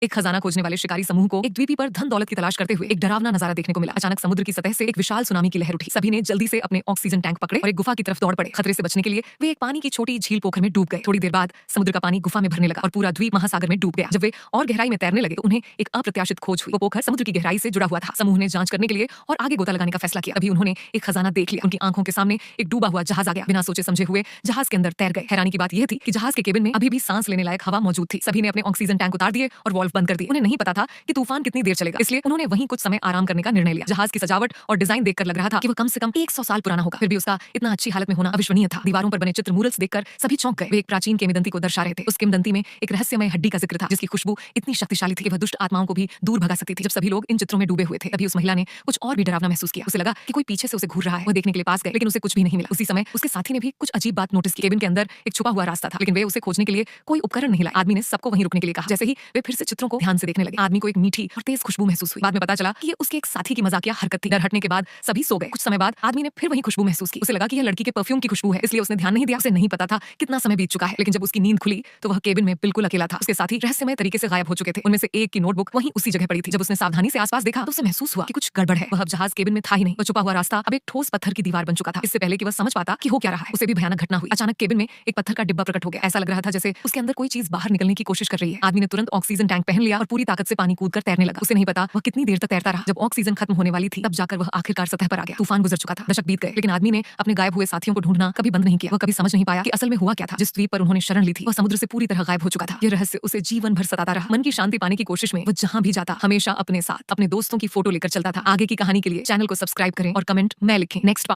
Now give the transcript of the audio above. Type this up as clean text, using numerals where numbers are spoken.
एक खजाना खोजने वाले शिकारी समूह को एक द्वीपी पर धन दौलत की तलाश करते हुए एक डरावना नजारा देखने को मिला। अचानक समुद्र की सतह से एक विशाल सुनामी की लहर उठी। सभी ने जल्दी से अपने ऑक्सीजन टैंक पकड़े और एक गुफा की तरफ दौड़ पड़े। खतरे से बचने के लिए वे एक पानी की छोटी झील पोखर में डूब गए। थोड़ी देर बाद समुद्र का पानी गुफा में भरने लगा और पूरा द्वीप महासागर में डूब गया। जब वे और गहराई में तैरने लगे तो उन्हें एक अप्रत्याशित खोज हुई। वो पोखर समुद्र की गहराई से जुड़ा हुआ था। समूह ने जांच करने के लिए और आगे गोता लगाने का फैसला किया। अभी उन्होंने एक खजाना देख लिया। उनकी आंखों के सामने एक डूबा हुआ जहाज आ गया। बिना सोचे समझे हुए जहाज के अंदर तैर गए। हैरानी की बात यह थी कि जहाज के केबिन में अभी भी सांस लेने लायक हवा मौजूद थी। सभी ने अपने ऑक्सीजन टैंक उतार दिए और वाल्व बंद कर दिए। उन्हें नहीं पता था कि तूफान कितनी देर चलेगा, इसलिए उन्होंने वहीं कुछ समय आराम करने का निर्णय लिया। जहाज की सजावट और डिजाइन देखकर लग रहा था कि वह कम से कम 100 साल पुराना होगा। फिर भी उसका इतना अच्छी हालत में होना अविश्वसनीय था। दीवारों पर बने चित्र मूरल्स देखकर सभी चौंक गए। वे एक प्राचीन किंवदंती को दर्शा रहे थे। उस किंवदंती में एक रहस्यमय हड्डी का जिक्र था जिसकी खुशबू इतनी शक्तिशाली थी कि वह दुष्ट आत्माओं को भी दूर भगा सकती थी। जब सभी लोग इन चित्रों में डूबे हुए थे तभी उस महिला ने कुछ और भी डरावना महसूस किया। उसे लगा कि कोई पीछे से उसे घूर रहा है। वह देखने के लिए पास गए लेकिन उसे कुछ भी नहीं मिला। उसी समय उसके साथी ने भी कुछ अजीब बात नोटिस की। केबिन के अंदर एक छुपा हुआ रास्ता था लेकिन वे उसे खोजने के लिए कोई उपकरण नहीं लाए। आदमी ने सबको वहीं रुकने के लिए कहा। जैसे ही वे फिर से चित्रों को ध्यान से देखने लगे, आदमी को एक मीठी और तेज खुशबू महसूस हुई। बाद में पता चला कि ये उसके एक साथी की मजाकिया हरकत थी। डर हटने के बाद सभी सो गए। कुछ समय बाद आदमी ने फिर वही खुशबू महसूस की। उसे लगा कि यह लड़की के परफ्यूम की खुशबू है, इसलिए उसने ध्यान नहीं दिया। उसे नहीं पता था कितना समय बीत चुका है। लेकिन जब उसकी नींद खुली तो वह केबिन में बिल्कुल अकेला था। उसके साथी रहस्यमय तरीके से गायब हो चुके थे। उनमें से एक की नोटबुक वहीं उसी जगह पड़ी थी। जब उसने सावधानी से आसपास देखा तो उसे महसूस हुआ कि कुछ गड़बड़ है। वह अब जहाज केबिन में था ही नहीं। वह छुपा हुआ रास्ता अब एक ठोस पत्थर की दीवार बन चुका था। इससे पहले कि वह समझ पाता कि हो क्या रहा है, उसे भी भयानक घटना हुई। अचानक केबिन में एक पत्थर का डिब्बा प्रकट हो गया। ऐसा लग रहा था जैसे उसके अंदर कोई चीज बाहर निकलने की कोशिश कर रही है। आदमी ने तुरंत ऑक्सीजन टैंक पहन लिया और पूरी ताकत से पानी कूदकर तैरने लगा। उसे नहीं पता वह कितनी देर तक तैरता रहा। जब ऑक्सीजन खत्म होने वाली थी तब जाकर वह आखिरकार सतह पर आ गया। तूफान गुजर चुका था, दशक बीत गए, लेकिन आदमी ने अपने गायब हुए साथियों को ढूंढना कभी बंद नहीं किया। वह कभी समझ नहीं पाया कि असल में हुआ क्या था। जिस द्वीप पर उन्होंने शरण ली थी वह समुद्र से पूरी तरह गायब हो चुका था। यह रहस्य उसे जीवन भर सताता रहा। मन की शांति पाने की कोशिश में वह जहां भी जाता हमेशा अपने साथ अपने दोस्तों की फोटो लेकर चलता था। आगे की कहानी के लिए चैनल को सब्सक्राइब करें और कमेंट में लिखें नेक्स्ट।